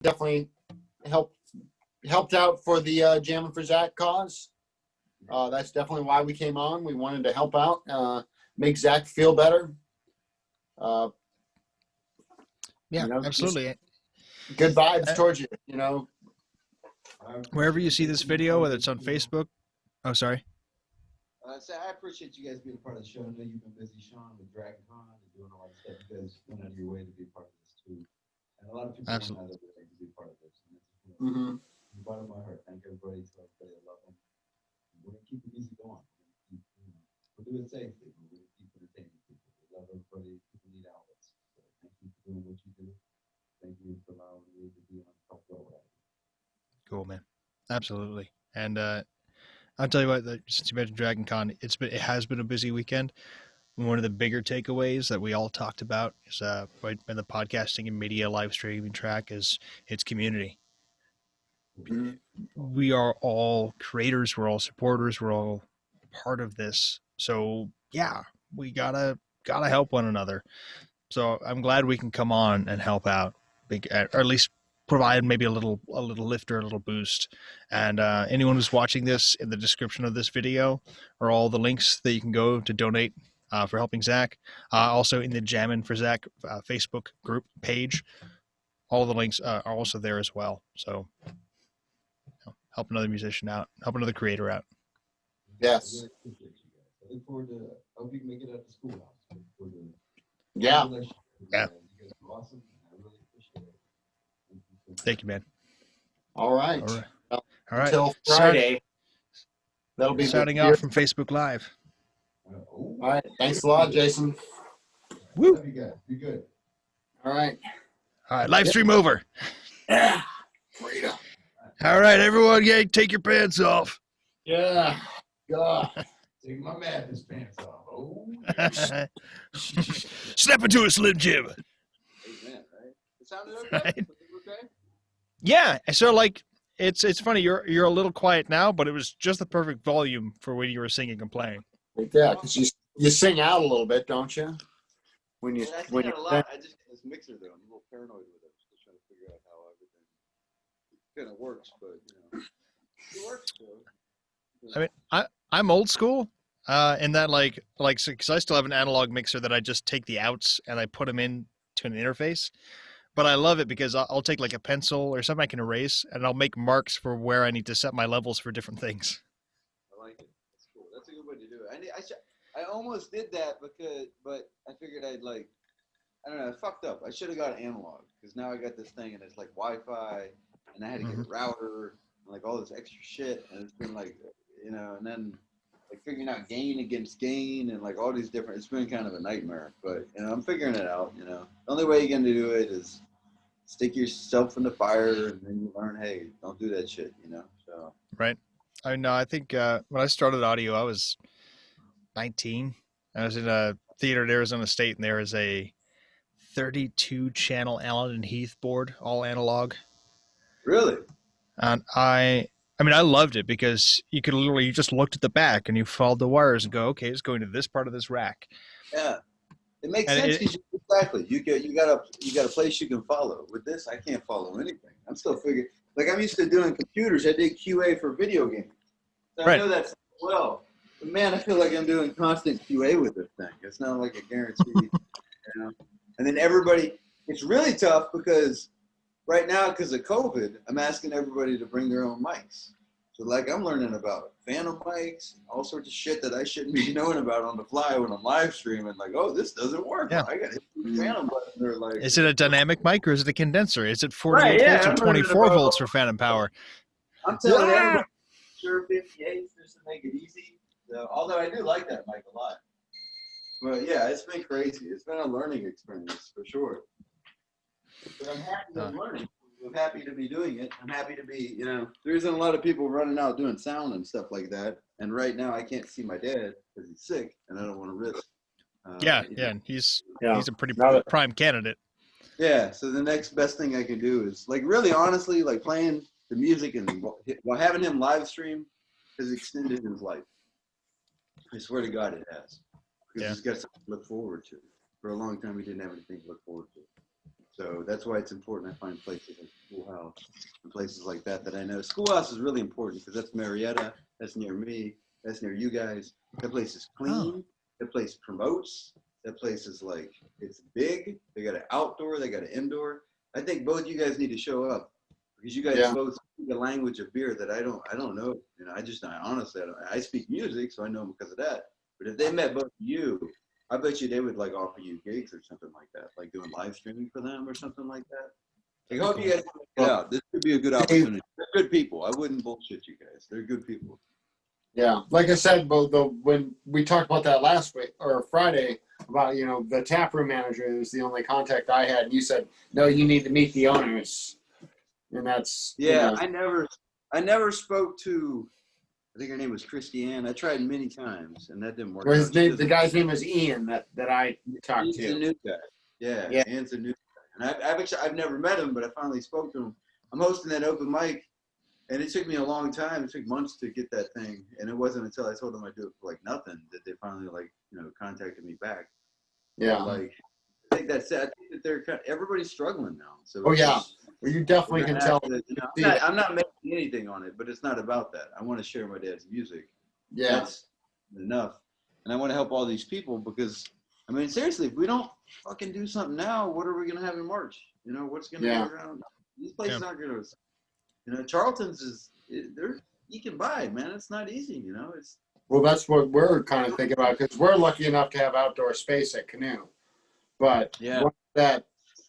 definitely helped out for the Jammin' for Zach cause. That's definitely why we came on. We wanted to help out, make Zach feel better. Yeah, absolutely. Good vibes towards you, you know. Wherever you see this video, whether it's on Facebook. Oh, sorry. So I appreciate you guys being a part of the show. I know you've been busy, Sean, with Dragon Con and doing all that stuff. You guys went out of your way to be a part of this too. And a lot of people went out of their way to be a part of this. And that's Mm-hmm. from the bottom of my heart. Thank everybody. Tell everybody I love them. We're gonna keep the music going. We'll do it safely. We're gonna keep entertaining people. We love everybody. People need outlets. So thank you for doing what you do. Thank you for allowing me to be on the top row. Cool, man. Absolutely. And I'll tell you what, since you mentioned Dragon Con, it has been a busy weekend. One of the bigger takeaways that we all talked about is right in the podcasting and media live streaming track is its community. Mm-hmm. We are all creators, we're all supporters, we're all part of this. So yeah, we gotta help one another. So I'm glad we can come on and help out, or at least provide maybe a little lift or a little boost. And anyone who's watching this, in the description of this video are all the links that you can go to donate for helping Zach. Also in the Jammin' for Zach Facebook group page, all the links are also there as well. So help another musician out, help another creator out. Yes. I really appreciate you guys. I look forward to. I hope you can make it out to schoolhouse. I look forward to Yeah. You Yeah. guys are awesome. I really appreciate it. Thank you, man. All right. All right. Well, All right. until Friday. That'll be Signing off from Facebook Live. All right. Thanks a lot, Jason. Woo. Love you guys. Be good. All right. All right. Live stream over. Yeah. Freedom. All right, everyone. Yeah, take your pants off. Yeah. God. Take my madness pants off. Oh, Step into a Slim Jim. amen, right? It sounded okay. Right. Was it okay? Yeah. So like, it's funny. You're a little quiet now, but it was just the perfect volume for when you were singing and playing. Like that, because you sing out a little bit, don't you? When you I when sing you it a lot. I just get this mixer though. I'm a little paranoid with it. Just trying to figure out how everything kind of works, but it works. So. I mean, I'm old school. In that like, because I still have an analog mixer that I just take the outs and I put them in to an interface. But I love it because I'll take like a pencil or something I can erase, and I'll make marks for where I need to set my levels for different things. I like it. That's cool. That's a good way to do it. I almost did that but I figured I don't know. I fucked up. I should have got analog because now I got this thing and it's like Wi-Fi, and I had to get a router and like all this extra shit, and it's been like, and then like figuring out gain against gain and like all these different. It's been kind of a nightmare, but I'm figuring it out. The only way you're gonna do it is stick yourself in the fire, and then you learn, hey, don't do that shit. So Right. I know. I think when I started audio, I was 19. I was in a theater at Arizona State, and there was a 32 channel Allen and Heath board, all analog. really. And I mean, I loved it because you just looked at the back and you followed the wires and go, okay, it's going to this part of this rack. Yeah. It makes And sense because exactly you got a place you can follow. With this, I can't follow anything. I'm still figuring. Like I'm used to doing computers. I did QA for video games, so I know that's well. But man, I feel like I'm doing constant QA with this thing. It's not like a guarantee. And then everybody, it's really tough because right now, because of COVID, I'm asking everybody to bring their own mics. So like I'm learning about phantom mics and all sorts of shit that I shouldn't be knowing about on the fly when I'm live streaming. Like, oh, this doesn't work. Yeah. I got to hit the phantom button. Or like, Is it a dynamic mic or is it a condenser? Is it 48 volts or 24 volts for phantom power? I'm telling everybody, sure 58 just to make it easy. So, although I do like that mic a lot. But yeah, it's been crazy. It's been a learning experience for sure. But I'm happy that I'm learning. I'm happy to be doing it. I'm happy to be, there isn't a lot of people running out doing sound and stuff like that. And right now I can't see my dad because he's sick and I don't want to risk. And he's a pretty prime candidate. Yeah. So the next best thing I can do is like really honestly, like playing the music and while having him live stream has extended his life. I swear to God it has. Because he's got something to look forward to. For a long time he didn't have anything to look forward to. So that's why it's important. I find places like Schoolhouse and places like that I know. Schoolhouse is really important because that's Marietta. That's near me. That's near you guys. That place is clean. Oh. That place promotes. That place is like, it's big. They got an outdoor. They got an indoor. I think both you guys need to show up because you guys both speak the language of beer that I don't know. You know, honestly, I speak music, so I know them because of that. But if they met both of you, I bet you they would like offer you gigs or something like that, like doing live streaming for them or something like that. I hope you guys check it out. This could be a good opportunity. They're good people. I wouldn't bullshit you guys. They're good people. Yeah, like I said, when we talked about that last week or Friday about the taproom manager was the only contact I had, and you said no, you need to meet the owners, and that's I never spoke to. I think her name was Christiane. I tried many times, and that didn't work. Well, the guy's name is Ian that I talked Ian's to. a new guy. Yeah, Ian's a new guy. And I've never met him, but I finally spoke to him. I'm hosting that open mic, and it took me a long time. It took months to get that thing, and it wasn't until I told them I'd do it for like nothing that they finally contacted me back. Yeah. Like, I think that's it. I think that everybody's struggling now. So well, you definitely can tell. I'm not making anything on it, but it's not about that. I want to share my dad's music. Yeah. That's enough. And I want to help all these people because, I mean, seriously, if we don't fucking do something now, what are we going to have in March? What's going to be around? These places aren't going to, Charlton's you can buy it, man. It's not easy, it's. Well, that's what we're kind of thinking about because we're lucky enough to have outdoor space at Canoe. But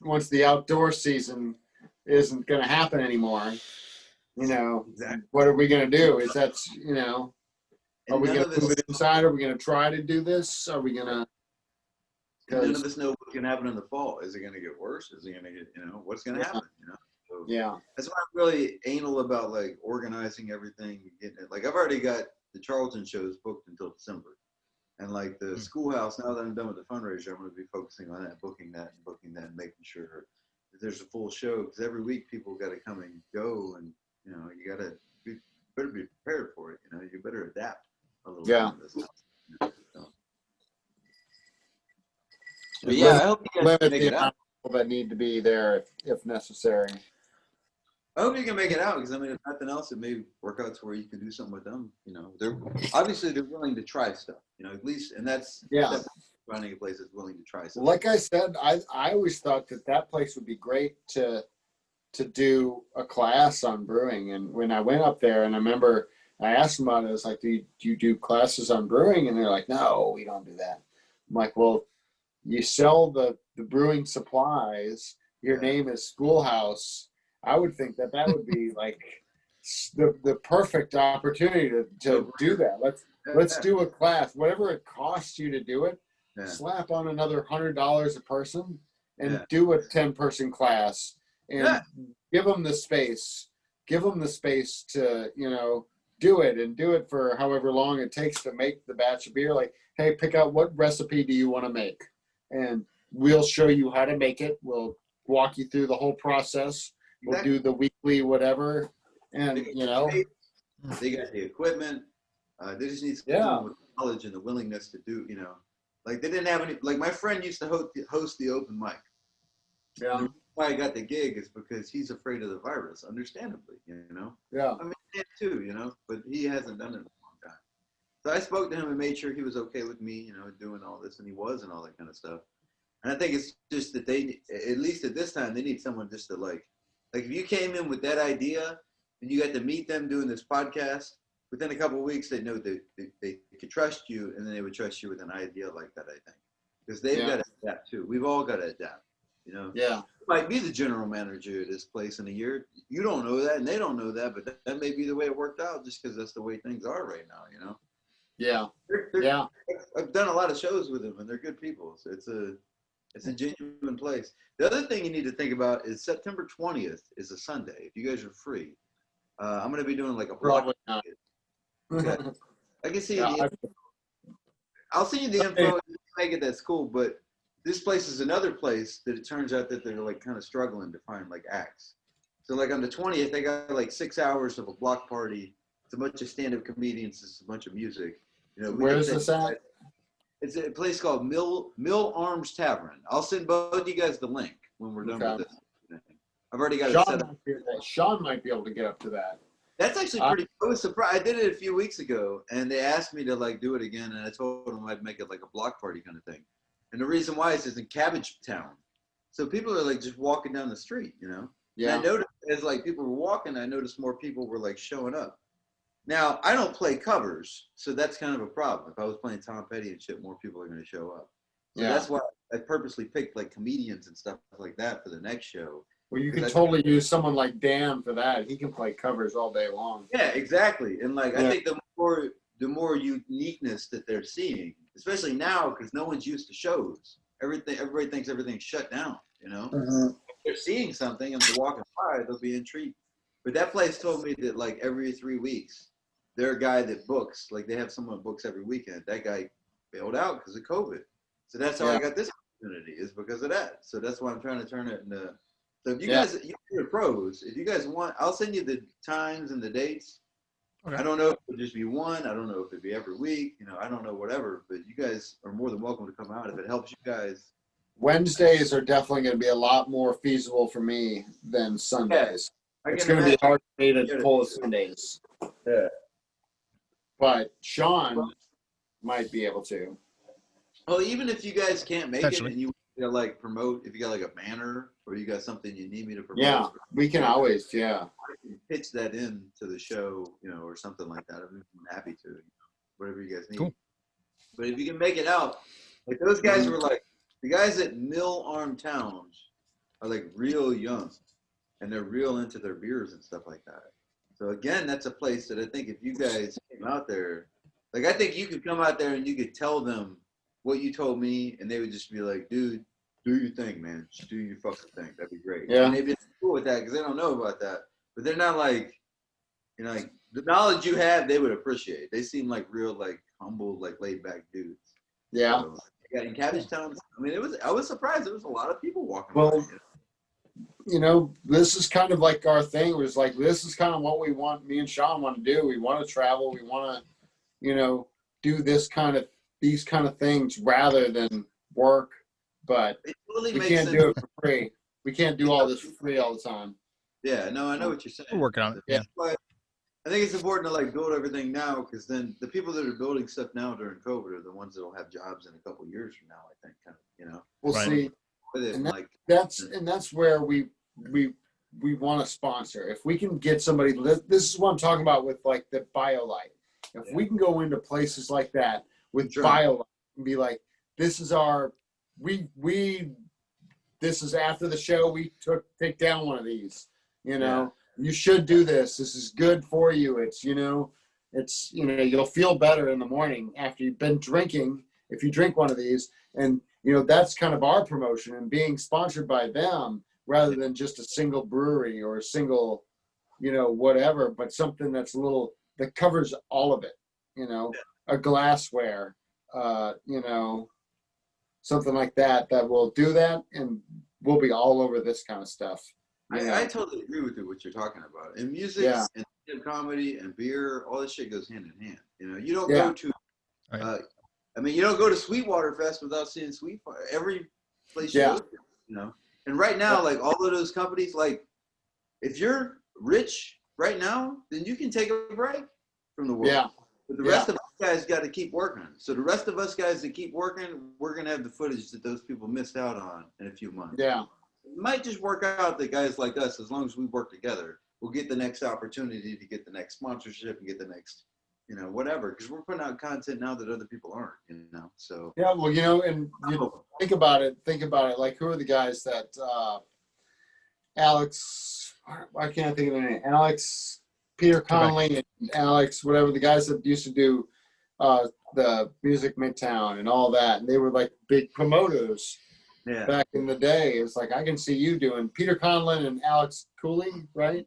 once the outdoor season isn't going to happen anymore, Exactly. what are we going to do? Is are we going to move it inside? Are we going to try to do this? Are we going to? None of us know what's going to happen in the fall. Is it going to get worse? Is it going to get, what's going to happen? So that's why I'm really anal about like organizing everything, getting it. Like I've already got the Charlton shows booked until December. And like the Schoolhouse, now that I'm done with the fundraiser, I'm going to be focusing on that, booking that, and making sure that there's a full show. Because every week people got to come and go, and you got to better be prepared for it. You better adapt a little. Yeah. Bit to this. But I hope you guys can make it out. That need to be there if necessary. I hope you can make it out because I mean, if nothing else, it may work out to where you can do something with them. They're willing to try stuff. At least, and that's finding a place that's willing to try something. Like I said, I always thought that place would be great to do a class on brewing. And when I went up there, and I remember I asked them about it, I was like, do you do classes on brewing? And they're like, no, we don't do that. I'm like, well, you sell the brewing supplies. Your name is Schoolhouse. I would think that would be like the perfect opportunity to do that. Let's do a class. Whatever it costs you to do it, slap on another $100 a person and do a 10-person class and give them the space. Give them the space to, do it and do it for however long it takes to make the batch of beer. Like, hey, pick out what recipe do you want to make? And we'll show you how to make it. We'll walk you through the whole process. We'll do the weekly whatever, and they got the equipment. They just need someone with knowledge and the willingness to do. Like they didn't have any. Like my friend used to host the open mic. Yeah. The reason why I got the gig is because he's afraid of the virus, understandably. Yeah. I mean, him too. But he hasn't done it in a long time. So I spoke to him and made sure he was okay with me, doing all this, and he was, and all that kind of stuff. And I think it's just that they, at least at this time, they need someone just to like if you came in with that idea and you got to meet them doing this podcast, within a couple of weeks, they know that they could trust you, and then they would trust you with an idea like that, I think. Because they've got to adapt too. We've all got to adapt, Yeah. You might be the general manager of this place in a year. You don't know that, and they don't know that, but that may be the way it worked out just because that's the way things are right now, Yeah. I've done a lot of shows with them, and they're good people. So it's a genuine place. The other thing you need to think about is September 20th is a Sunday. If you guys are free, I'm going to be doing like a block. Okay. I can see I'll send you the info and make it that's cool. But this place is another place that it turns out that they're like kind of struggling to find like acts. So like on the 20th, they got like 6 hours of a block party. It's a bunch of stand-up comedians. It's a bunch of music. Where is this at? It's a place called Mill Arms Tavern. I'll send both you guys the link. when we're done Okay. with this. I've already got it Sean set up. Sean might be able to get up to that. That's actually pretty. I was surprised. I did it a few weeks ago, and they asked me to like do it again, and I told them I'd make it like a block party kind of thing. And the reason why is it's in Cabbage Town, so people are like just walking down the street, you know. Yeah. And I noticed as like people were walking, I noticed more people were like showing up. Now I don't play covers, so that's kind of a problem. If I was playing Tom Petty and shit, more people are going to show up. So that's why I purposely picked like comedians and stuff like that for the next show. Well, you can totally use someone like Dan for that. He can play covers all day long. Yeah, exactly. And like, I think the more uniqueness that they're seeing, especially now, because no one's used to shows. Everybody thinks everything's shut down. You know, if they're seeing something and they're walking by, they'll be intrigued. But that place told me that like every 3 weeks, they're a guy that books. Like they have someone books every weekend. That guy bailed out because of COVID. So that's how I got this opportunity, is because of that. So that's why I'm trying to turn it into. So if you guys, you're pros, if you guys want, I'll send you the times and the dates. Okay. I don't know if it'll just be one. I don't know if it'll be every week. You know, I don't know, whatever. But you guys are more than welcome to come out if it helps you guys. Wednesdays are definitely going to be a lot more feasible for me than Sundays. It's going to be hard for me to pull Sundays. Yeah. But Sean might be able to. Well, even if you guys can't make it and you like promote, if you got like a banner or you got something you need me to promote. Yeah, we can always, I can pitch that in to the show, you know, or something like that. I'm happy to, you know, whatever you guys need. Cool. But if you can make it out, like those guys were like, the guys at Mill Arm Towns are like real young and they're real into their beers and stuff like that. So again, that's a place that I think if you guys came out there, like I think you could come out there and you could tell them what you told me and they would just be like, dude, do your thing, man. Just do your fucking thing. That'd be great. Yeah. And they'd be cool with that because they don't know about that. But they're not like, you know, like the knowledge you have, they would appreciate. They seem like real, like humble, like laid back dudes. Yeah. So, in Cabbage Town, I mean, I was surprised. There was a lot of people walking by. You know, this is kind of like our thing. It was like, this is kind of what we want, me and Sean want to do. We want to travel. We want to, you know, do these kind of things rather than work. But we can't do it for free. We can't do all this for free all the time. Yeah, no, I know what you're saying. We're working on it. Yeah. But I think it's important to like build everything now because then the people that are building stuff now during COVID are the ones that will have jobs in a couple of years from now, I think, kind of, you know. We'll see. And that's where we want to sponsor. If we can get somebody, this is what I'm talking about with like the BioLite. If we can go into places like that with BioLite and be like, this is our this is after the show, we take down one of these, you know, you should do this. This is good for you. It's, you know, you'll feel better in the morning after you've been drinking. If you drink one of these, and, you know, that's kind of our promotion and being sponsored by them rather than just a single brewery or a single, you know, whatever, but something that's that covers all of it, you know, a glassware, you know, something like that will do that, and we'll be all over this kind of stuff. I totally agree with you what you're talking about. In music and comedy and beer, all this shit goes hand in hand. You know, you don't go to, I mean, you don't go to Sweetwater Fest without seeing Sweetwater. Every place you go to, you know. And right now, like all of those companies, like if you're rich right now, then you can take a break from the world. Yeah. But the rest of us guys got to keep working. So the rest of us guys that keep working, we're going to have the footage that those people missed out on in a few months. Yeah. It might just work out that guys like us, as long as we work together, we'll get the next opportunity to get the next sponsorship and get the next, you know, whatever. Because we're putting out content now that other people aren't, you know. So yeah, well, you know, and you think about it. Like, who are the guys that Alex? Why can't I think of their name? Alex. Peter Connolly and Alex, whatever, the guys that used to do the Music Midtown and all that, and they were like big promoters back in the day. It's like, I can see you doing Peter Conlon and Alex Cooley, right?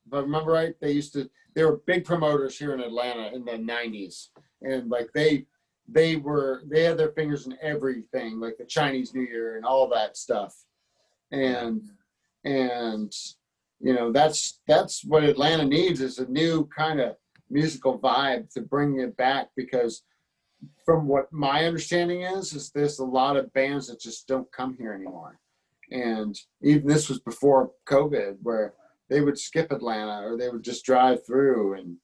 If I remember right, they were big promoters here in Atlanta in the 90s, and like they had their fingers in everything, like the Chinese New Year and all that stuff, and you know, that's what Atlanta needs, is a new kind of musical vibe to bring it back, because from what my understanding is there's a lot of bands that just don't come here anymore. And even this was before COVID, where they would skip Atlanta or they would just drive through. And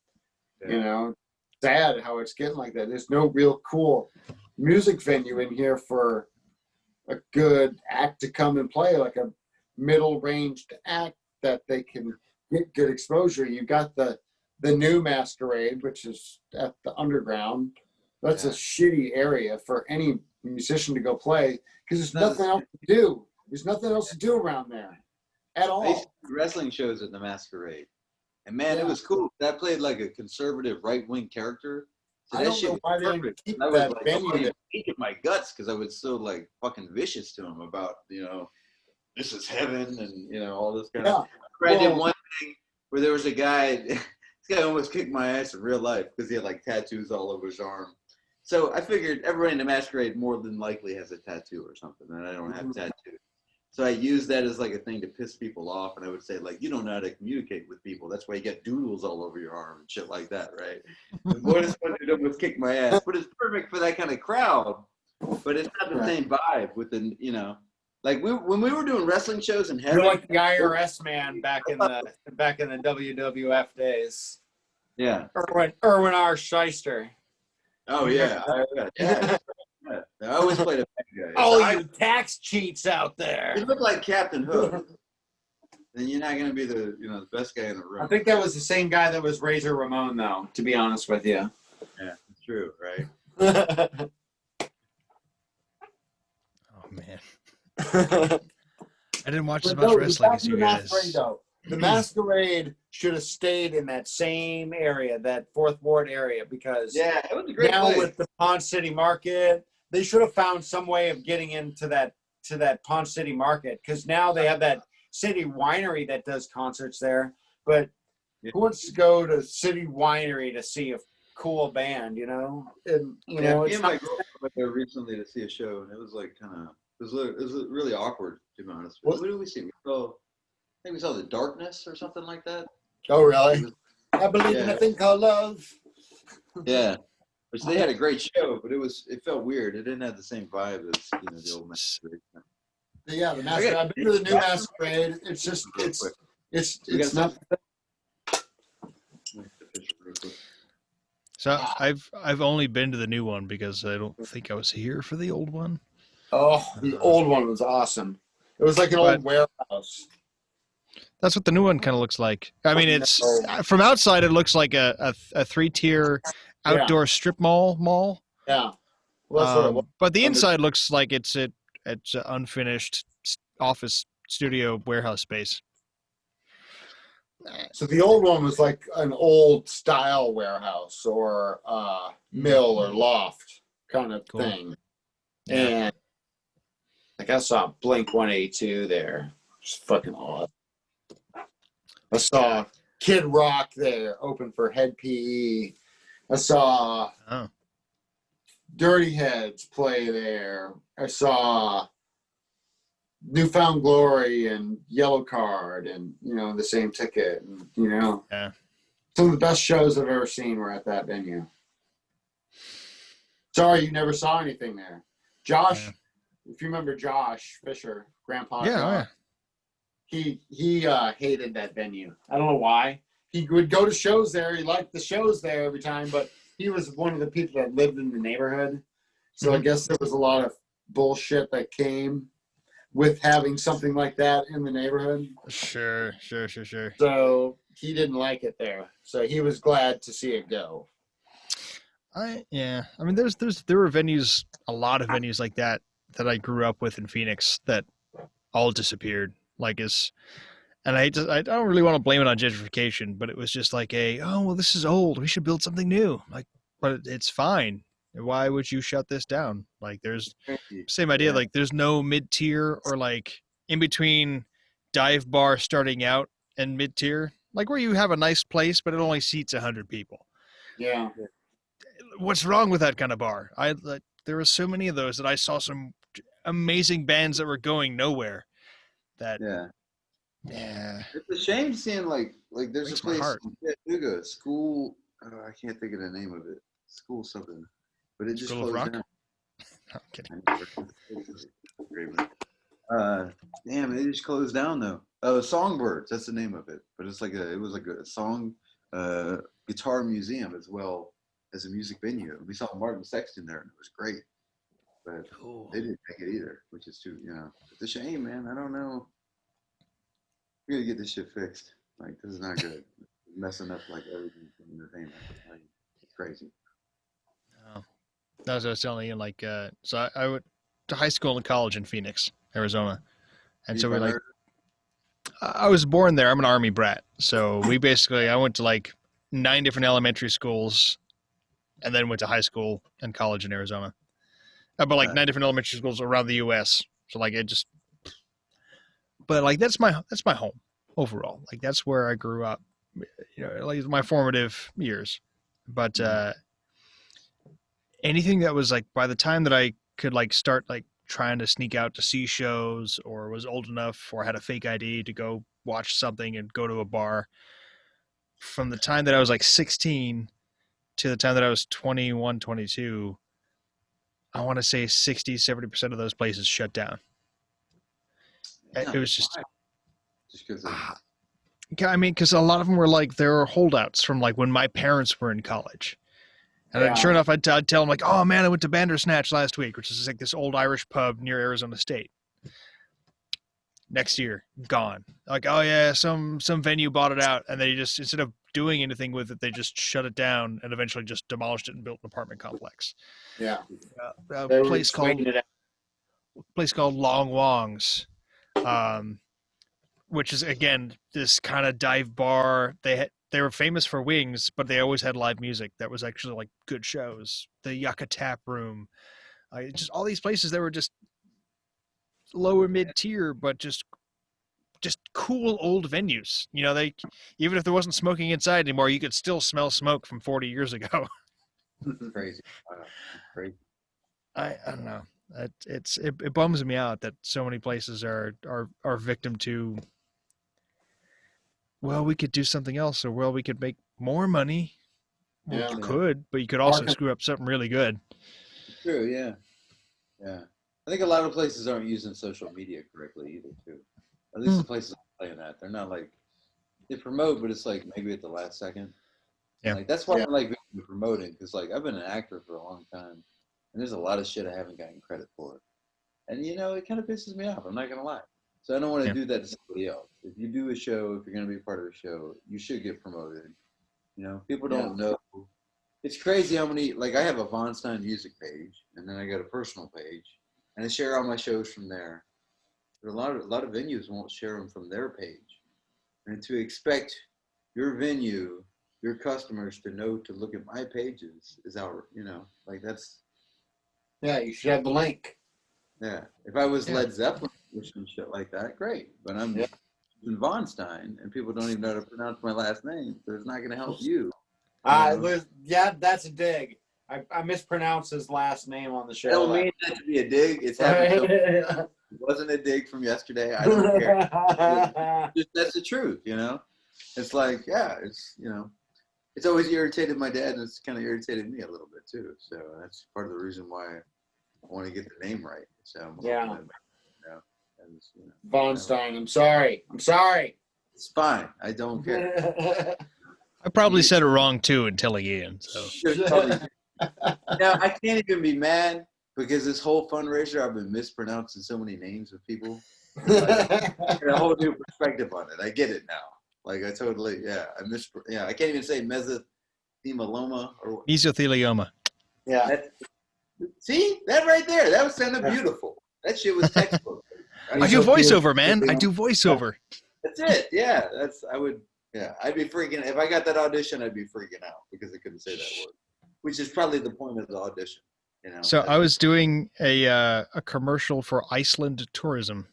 sad how it's getting like that. There's no real cool music venue in here for a good act to come and play, like a middle-ranged act that they can get good exposure. You got the new Masquerade, which is at the Underground. That's a shitty area for any musician to go play because there's nothing else to do. There's nothing else to do around there at all. I used to do wrestling shows at the Masquerade, and man, it was cool. That played like a conservative right-wing character. So I that don't shit know was why they didn't perfect. keep I was that like, venue. I hated my guts because I was so like fucking vicious to him about this is heaven and all this kind of. I did one thing where there was a guy. This guy almost kicked my ass in real life because he had like tattoos all over his arm. So I figured everybody in the Masquerade more than likely has a tattoo or something, and I don't have tattoos. So I used that as like a thing to piss people off, and I would say like, you don't know how to communicate with people. That's why you get doodles all over your arm and shit like that, right? And boy, this one dude almost kicked my ass, but it's perfect for that kind of crowd. But it's not the same vibe with the like when we were doing wrestling shows in heaven. You're like the IRS man back in the WWF days. Yeah. Erwin R. Shyster. Oh yeah. I always played a bad guy. All you tax cheats out there. You look like Captain Hook. Then you're not gonna be the the best guy in the room. I think that was the same guy that was Razor Ramon, though. To be honest with you. Yeah, it's true, right? Oh man, I didn't watch as much wrestling as you guys. The Masquerade should have stayed in that same area, that Fourth Ward area, because it was a great now place. with the Pond City Market, they should have found some way of getting into that Pond City Market, because now they have that City Winery that does concerts there. But who wants to go to City Winery to see a cool band? And me and my girlfriend went there recently to see a show, and it was like it was really awkward, to be honest. What did we see? I think we saw The Darkness or something like that. Oh, really? I believe in a thing called love. Yeah. Which they had a great show, but it felt weird. It didn't have the same vibe as the old Masquerade. Yeah, the Masquerade. I've been to the new Masquerade. It's just it's not. So I've only been to the new one because I don't think I was here for the old one. Oh, the old one was awesome. It was like an old warehouse. That's what the new one kind of looks like. I mean, it's from outside, it looks like a 3-tier outdoor strip mall. Yeah. Well, that's what it was. But the inside looks like it's an unfinished office studio warehouse space. So the old one was like an old style warehouse or mill or loft kind of thing. Yeah. And like I saw Blink 182 there. It's fucking awesome. I saw Kid Rock there open for Head PE. I saw Dirty Heads play there. I saw Newfound Glory and Yellow Card and the Same Ticket and some of the best shows I've ever seen were at that venue. Sorry you never saw anything there. Josh, if you remember Josh Fisher, Grandpa Josh, he hated that venue. I don't know why. He would go to shows there. He liked the shows there every time, but he was one of the people that lived in the neighborhood. So I guess there was a lot of bullshit that came with having something like that in the neighborhood. Sure. So he didn't like it there. So he was glad to see it go. I mean, there were venues, a lot of venues like that I grew up with in Phoenix that all disappeared. And I don't really want to blame it on gentrification, but it was just like this is old. We should build something new. But it's fine. Why would you shut this down? There's same idea. There's no mid-tier or in between dive bar starting out and mid-tier, where you have a nice place, but it only seats 100 people. Yeah. What's wrong with that kind of bar? There were so many of those that I saw some amazing bands that were going nowhere. It's a shame seeing there's a place in Chattanooga, school. I can't think of the name of it. School something, but it just closed down. I'm kidding. Damn, it just closed down though. Oh, Songbirds, that's the name of it. But it was like a song, guitar museum as well as a music venue. We saw Martin Sexton there, and it was great. But Cool. they didn't make it either, which is too, it's a shame, man. I don't know. We gotta get this shit fixed. Like, this is not good. Messing up like everything from entertainment. Like, it's crazy. Oh. That was what I was telling you. Like, so I went to high school and college in Phoenix, Arizona, and so I was born there. I'm an Army brat, so I went to like 9 different elementary schools, and then went to high school and college in Arizona. But like 9 different elementary schools around the U.S. So like but like that's my home overall. Like that's where I grew up. Like my formative years. But anything that was like by the time that I could like start like trying to sneak out to see shows, or was old enough or had a fake ID to go watch something and go to a bar, from the time that I was like 16 to the time that I was 21, 22, I want to say 60-70% of those places shut down. It was just because I mean, because a lot of them were like, there were holdouts from like when my parents were in college. And then sure enough, I'd tell them like, oh man, I went to Bandersnatch last week, which is like this old Irish pub near Arizona State. Next year, gone. Like, oh yeah, some venue bought it out, and they just, instead of doing anything with it, they just shut it down and eventually just demolished it and built an apartment complex. Yeah. A place called Long Wong's, which is again this kind of dive bar. They were famous for wings, but they always had live music that was actually like good shows. The Yucca Tap Room, just all these places that were just lower mid tier, but just cool old venues. They, even if there wasn't smoking inside anymore, you could still smell smoke from 40 years ago. Crazy. Crazy. I don't know. It bums me out that so many places are victim to, well, we could do something else, or well, we could make more money. Well, you could, but you could also screw up something really good. True, yeah. I think a lot of places aren't using social media correctly either, too. At least the places I'm playing at, they're not like, they promote, but it's like maybe at the last second. Yeah. Like that's why I like promoting, because like I've been an actor for a long time, and there's a lot of shit I haven't gotten credit for, and it kind of pisses me off. I'm not gonna lie. So I don't want to do that to somebody else. If you do a show, if you're gonna be part of a show, you should get promoted. People don't know. It's crazy how many, like I have a Von Stein music page, and then I got a personal page, and I share all my shows from there. But a lot of venues won't share them from their page, and to expect your venue, your customers to know to look at my pages is like that's. Yeah, you should have the link. Yeah, if I was Led Zeppelin or some shit like that, great. But I'm in Von Stein, and people don't even know how to pronounce my last name, so it's not going to help you. Yeah, that's a dig. I mispronounced his last name on the show. I don't mean that to be a dig. It's happened. It wasn't a dig from yesterday. I don't care. That's the truth, It's like, it's always irritated my dad, and it's kind of irritated me a little bit too. So that's part of the reason why I want to get the name right. So Von Stein. I'm sorry. It's fine. I don't care. I probably said it wrong too until again. So now I can't even be mad because this whole fundraiser I've been mispronouncing so many names of people. I get a whole new perspective on it. I get it now. Like I totally, I can't even say mesothelioma or mesothelioma. Yeah. See that right there? That was sounding beautiful. That shit was textbook. I do voiceover, man. I do voiceover. That's it. Yeah, I'd be freaking. If I got that audition, I'd be freaking out because I couldn't say that word, which is probably the point of the audition. So I was doing a commercial for Iceland tourism,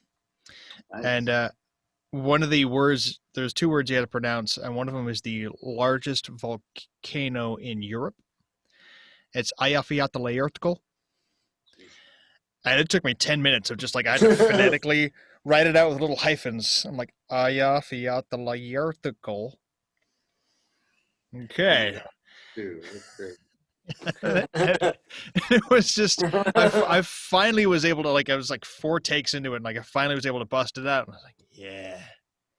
and one of the words, there's 2 words you had to pronounce, and one of them is the largest volcano in Europe. It's Eyjafjallajökull. And it took me 10 minutes of just like, I had to phonetically write it out with little hyphens. I'm like, Eyjafjallajökull. Okay. Dude, that's great. It was just I finally was able to, like, I was like 4 takes into it, and like I finally was able to bust it out, and I was like, yeah,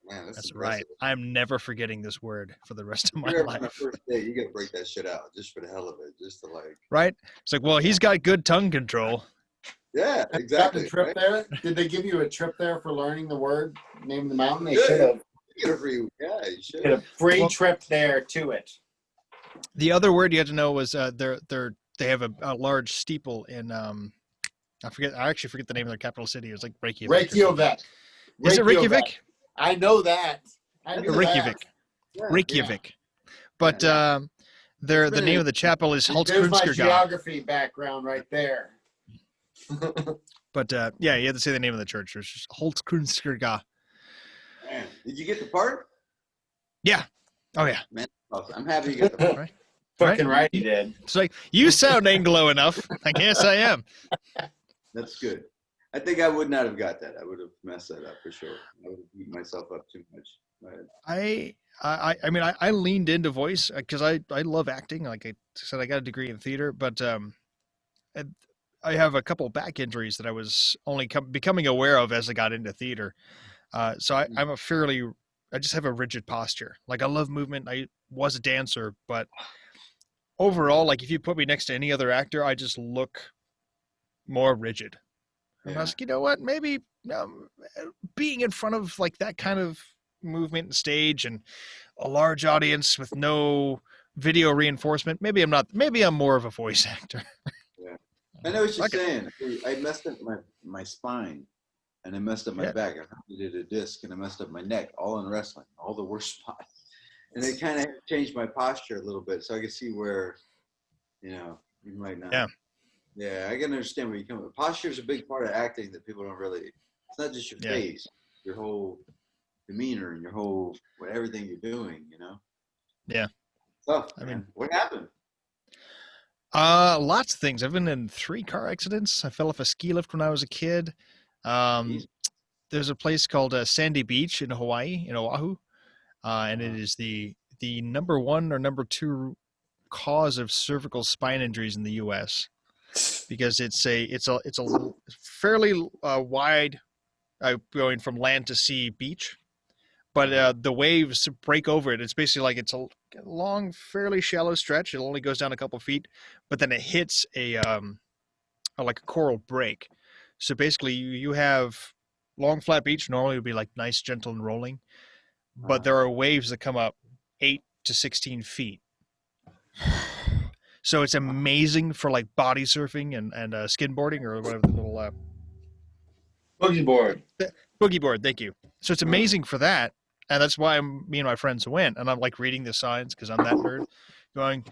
Man, that's impressive. right. I'm never forgetting this word for the rest of my If you're ever on a life. first date, you gotta break that shit out just for the hell of it, just to like. Right? It's like, well, he's got good tongue control. Yeah, Got a exactly. trip Right? there? Did they give you a trip there for learning the word, name of the mountain? They Good. should have. Get a free. Yeah, you should. Get a free Well- trip there to it. The other word you had to know was they have a large steeple in I actually forget the name of their capital city. It was like Reykjavik. or something. Reykjavik. Is it Reykjavik? I know that. I knew Reykjavik. Yeah. Reykjavik. But Yeah. the name of the chapel is That. There's my Holtzkronskirka. geography background right there. But yeah, you had to say the name of the church. It was just Holtzkronskirka. Man, did you get the part? Yeah. Oh yeah. Man, awesome. I'm happy you got the part. Fucking right, he did. It's like, you sound Anglo enough. I guess I am. That's good. I think I would not have got that. I would have messed that up for sure. I would have beat myself up too much. But I mean, I leaned into voice because I love acting. Like I said, I got a degree in theater, but I have a couple back injuries that I was only becoming aware of as I got into theater. So I just have a rigid posture. Like I love movement. I was a dancer, but overall, like if you put me next to any other actor, I just look more rigid. And I was like, you know what? Maybe being in front of like that kind of movement and stage and a large audience with no video reinforcement, maybe I'm more of a voice actor. yeah, I know what you're Okay. saying. I messed up my spine, and I messed up my Yeah. back. I did a disc, and I messed up my neck, all in wrestling, all the worst spots. And it kind of changed my posture a little bit, so I could see where, you might not. Yeah. Yeah, I can understand where you come from. Posture is a big part of acting that people don't really. It's not just your Yeah. face, your whole demeanor and your whole everything you're doing. Yeah. Tough. I Man. mean- What happened? Lots of things. I've been in 3 car accidents. I fell off a ski lift when I was a kid. Jeez. There's a place called Sandy Beach in Hawaii, in Oahu, and it is the number 1 or number 2 cause of cervical spine injuries in the U.S. because it's a fairly wide going from land to sea beach, but the waves break over it. It's basically like it's a long, fairly shallow stretch. It only goes down a couple feet, but then it hits like a coral break. So basically, you have long flat beach. Normally, would be like nice, gentle, and rolling, but there are waves that come up 8 to 16 feet. So it's amazing for like body surfing and skidboarding or whatever the little Boogie board. boogie board. Thank you. So it's amazing for that, and that's why me and my friends went. And I'm like reading the signs because I'm that nerd, going,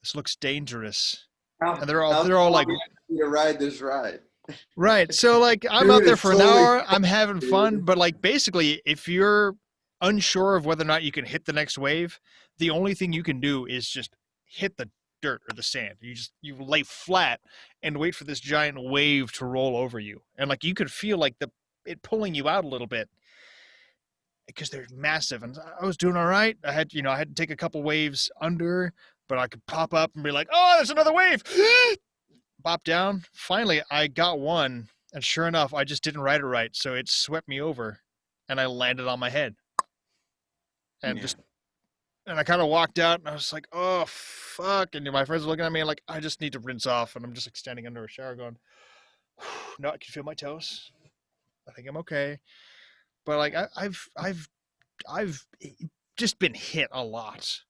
this looks dangerous. And they're all like, to ride this ride. right. So like I'm Dude, out there it's for an totally hour. I'm having fun, dude. but like basically, if you're unsure of whether or not you can hit the next wave, the only thing you can do is just hit the dirt or the sand. You lay flat and wait for this giant wave to roll over you. And like you could feel like it pulling you out a little bit because they're massive. And I was doing all right. I had to take a couple waves under, but I could pop up and be like, oh, there's another wave. Pop down. Finally, I got one. And sure enough, I just didn't ride it right. So it swept me over and I landed on my head. And I kind of walked out and I was like, oh, fuck. And my friends were looking at me like, I just need to rinse off. And I'm just like standing under a shower going, no, I can feel my toes. I think I'm okay. But like, I've just been hit a lot.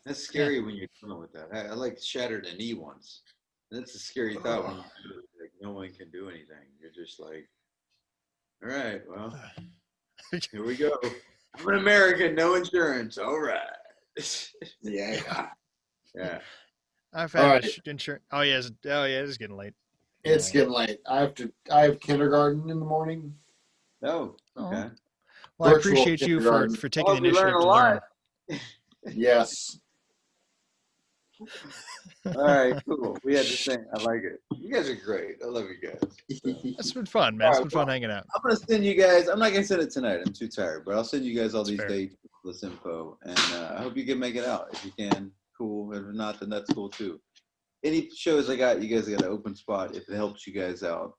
That's scary when you're dealing with that. I like shattered a knee once. That's a scary thought when like no one can do anything. You're just like, all right, well, here we go. I'm an American, no insurance. All right. Yeah. Yeah. I've All had right. insurance. Oh yeah, it's getting late. It's getting late. I have kindergarten in the morning. Oh, okay. Well, I Virtual appreciate you kindergarten. for taking the we learn initiative a to lot. learn. Yes. All right, cool. We had the same. I like it. You guys are great. I love you guys. It's been fun, man. It's been fun hanging out. I'm gonna send you guys. I'm not gonna send it tonight. I'm too tired. But I'll send you guys all That's these fair. dates, this info, and I hope you can make it out. If you can, cool. If not, then that's cool too. Any shows I got, you guys got an open spot if it helps you guys out.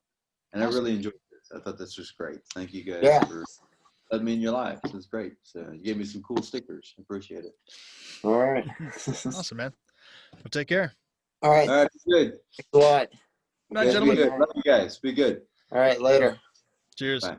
And Awesome. I really enjoyed this. I thought this was great. Thank you guys for letting me in your life. This is great. So you gave me some cool stickers. I appreciate it. All right. Awesome, man. Well, take care. All right. All right, good. Thanks a lot. Good night, Guys, be gentlemen. good. Love you guys. Be good. All right. Later. Cheers. Bye.